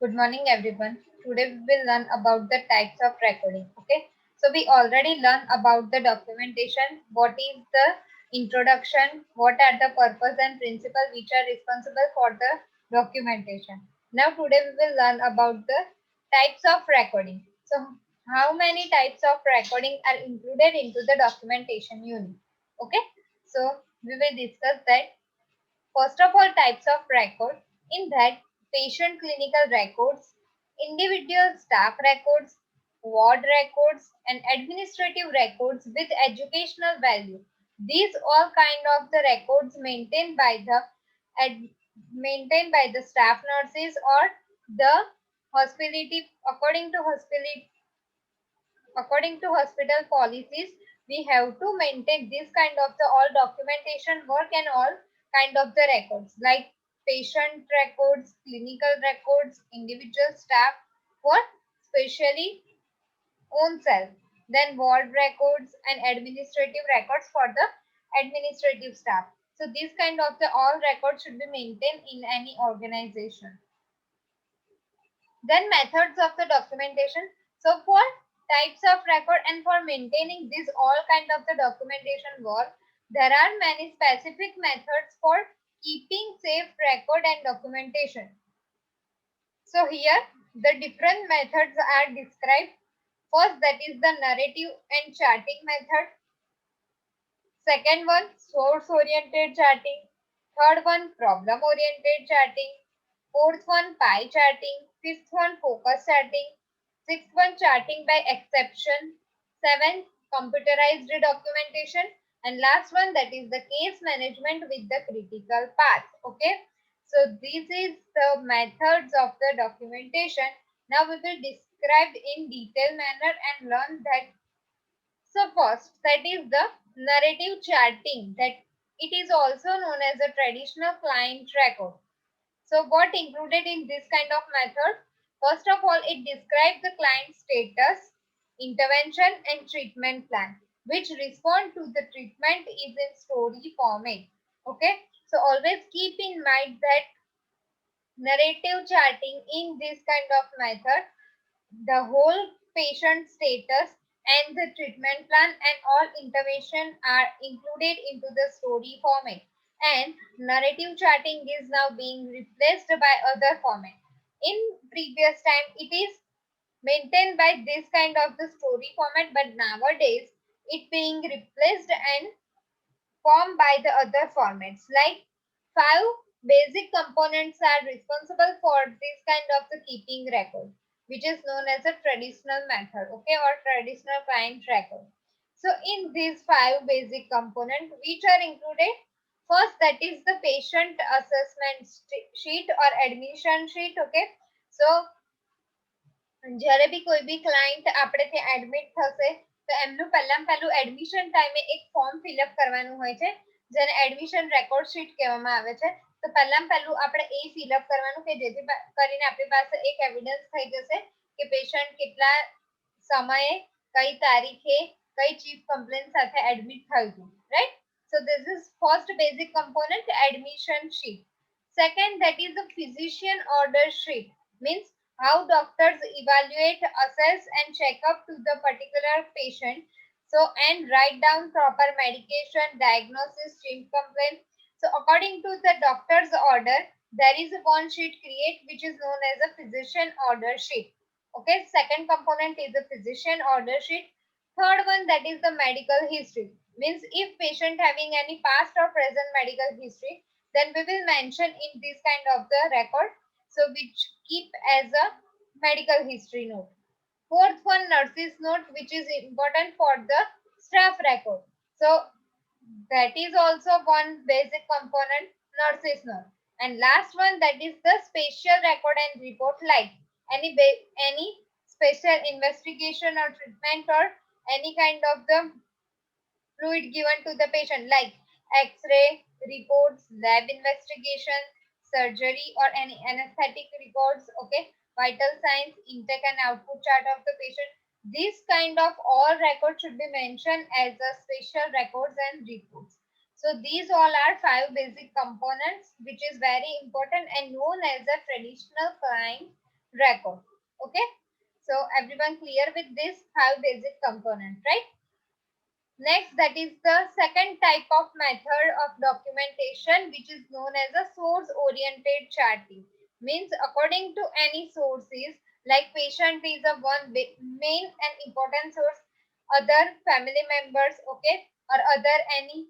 Good morning, everyone. Today we will learn about the types of recording. Okay, so we already learned about the documentation. What is the introduction? What are the purpose and principle which are responsible for the documentation? Now today we will learn about the types of recording. So how many types of recording are included into the documentation unit? Okay, so we will discuss that. First of all, types of record. In that, patient clinical records, individual staff records, ward records, and administrative records with educational value. These all kind of the records ad, maintained by the staff nurses or the hospitality according to hospital policies. We have to maintain this kind of the all documentation work and all kind of the records like patient records, clinical records, individual staff for specially own self, then ward records and administrative records for the administrative staff. So these kind of the all records should be maintained in any organization. Then methods of the documentation. So for types of record and for maintaining this all kind of the documentation work, there are many specific methods for keeping safe record and documentation. So here the different methods are described. First, that is the narrative and charting method. Second one, source oriented charting. Third one, problem oriented charting. Fourth one, pie charting. Fifth one, focus charting. Sixth one, charting by exception. Seventh, computerized documentation. And last one, that is the case management with the critical path. Okay. So this is the methods of the documentation. Now we will describe in detailed manner and learn that. So first, that is the narrative charting, that it is also known as a traditional client record. So what included in this kind of method? First of all, it describes the client status, intervention and treatment plan, which respond to the treatment is in story format. Okay. So always keep in mind that narrative charting in this kind of method, the whole patient status and the treatment plan and all intervention are included into the story format, and narrative charting is now being replaced by other format. In previous time it is maintained by this kind of the story format, but nowadays it being replaced and formed by the other formats. Like five basic components are responsible for this kind of the keeping record, which is known as a traditional method, okay, or traditional client record. So in these five basic components, which are included, first that is the patient assessment sheet or admission sheet, okay. So જ્યારે બી કોઈ બી client આપણે ત્યાં admit થશે તો એમનું પહેલામાં પહેલું admission ટાઈમે એક ફોર્મ ફિલઅપ કરવાનું હોય છે, જેને એડમિશન રેકોર્ડ શીટ કહેવામાં આવે છે. તો પહેલામાં પહેલું આપણે એ ફિલઅપ કરવાનું કે જેથી કરીને આપણી પાસે એક એવિડન્સ થઈ જશે કે પેશન્ટ કેટલા સમયે કઈ તારીખે કઈ ચીફ કમ્પ્લેન સાથે એડમિટ થયું હતું, right. So this is first basic component, admission sheet. Second, that is the physician order sheet, means how doctors evaluate, assess and check up to the particular patient. So and write down proper medication, diagnosis, chief complaint. So according to the doctor's order, there is a one sheet create which is known as a physician order sheet. Okay, second component is the physician order sheet. Third one, that is the medical history, means if patient having any past or present medical history, then we will mention in this kind of the record, so which keep as a medical history note. Fourth one, nurses note, which is important for the staff record. So that is also one basic component, nurses note. And last one, that is the special record and report, like any special investigation or treatment or any kind of the fluid given to the patient, like x-ray reports, lab investigation, surgery or any anesthetic reports, okay, vital signs, intake and output chart of the patient. This kind of all records should be mentioned as a special records and reports. So these all are five basic components which is very important and known as a traditional client record. Okay, so everyone clear with this 5 basic components, right? Next, that is the second type of method of documentation, which is known as a source oriented charting. Means according to any sources, like patient is a one main and important source, other family members, okay, or other any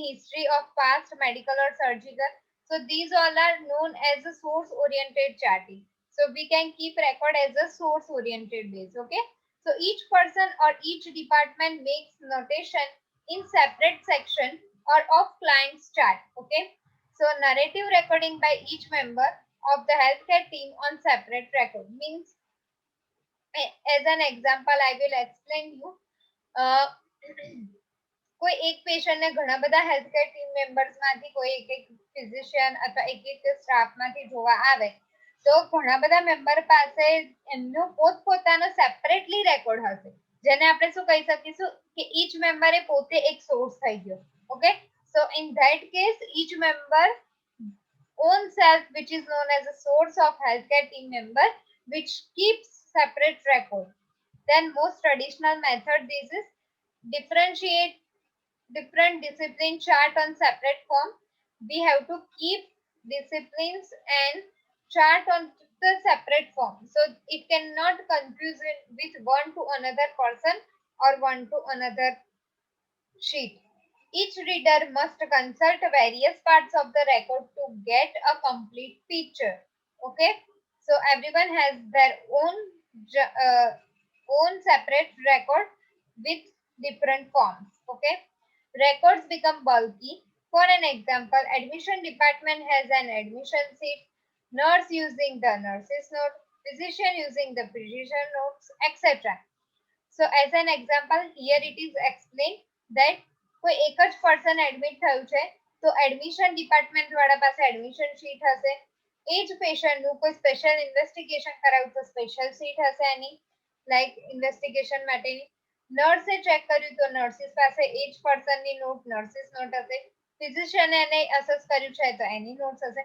history of past medical or surgical. So these all are known as a source oriented charting. So we can keep record as a source oriented base. Okay. So each person or each department makes notation in separate section or of client's chart. Okay. So narrative recording by each member of the healthcare team on separate record means, as an example I will explain you. uh, કોઈ એક પેશન્ટને ઘણા બધા healthcare team members માંથી કોઈ એક physician અથવા એક સ્ટાફ માંથી જોવા આવે તો ઘણા બધા મેમ્બર પાસે એમનો પોતપોતાનો સેપરેટલી રેકોર્ડ હશે, જેને આપણે શું કહી શકીશું કે ઈચ મેમ્બરે પોતે એક સોર્સ થઈ ગયો. Okay, so in that case each member own self, which is known as a source of healthcare team member, which keeps separate record. Then most traditional method this is differentiate different discipline chart on separate form. We have to keep disciplines and chart on the separate form, so it cannot confuse it with one to another person or one to another sheet. Each reader must consult various parts of the record to get a complete picture. Okay, so everyone has their own separate record with different forms. Okay, records become bulky. For an example, admission department has an admission sheet, nurse using the nurse's note, physician using the physician notes, etc. So as an example, here it is explained that કોઈ એક જ person admit થયું છે તો admission department વાળા પાસે admission sheet હશે. એ જ પેશન્ટનું કોઈ સ્પેશિયલ ઇન્વેસ્ટિગેશન કરાવ્યું તો સ્પેશિયલ શીટ હશે એની, લાઈક ઇન્વેસ્ટિગેશન માટેની. નર્સે ચેક કર્યું તો નર્સિસ પાસે એ જ પર્સનની નોટ નર્સિસ નોટ હશે. ફિઝિશિયને એને અસેસ કર્યું છે તો એની નોટ્સ હશે.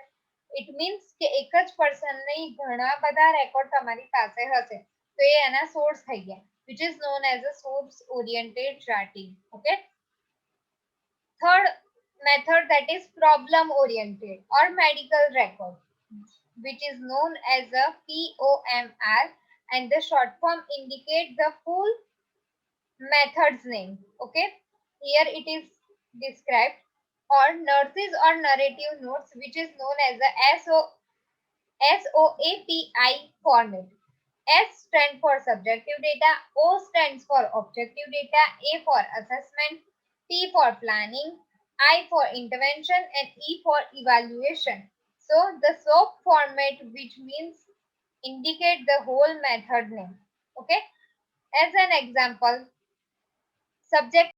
ઇટ મીન્સ કે એક જ પર્સનની ઘણા બધા રેકોર્ડ તમારી પાસે હશે, તો એ એના સોર્સ થઈ ગયા, which is known as a source oriented charting. Okay, third method, that is problem oriented or medical record, which is known as a POMR, and the short form indicate the full method's name. Okay, here it is described, or nurses or narrative notes, which is known as the SOAPI format. S stands for subjective data, O stands for objective data, A for assessment, P for planning, I for intervention, and E for evaluation. So the SOAP format, which means indicate the whole method name. Okay, as an example, subject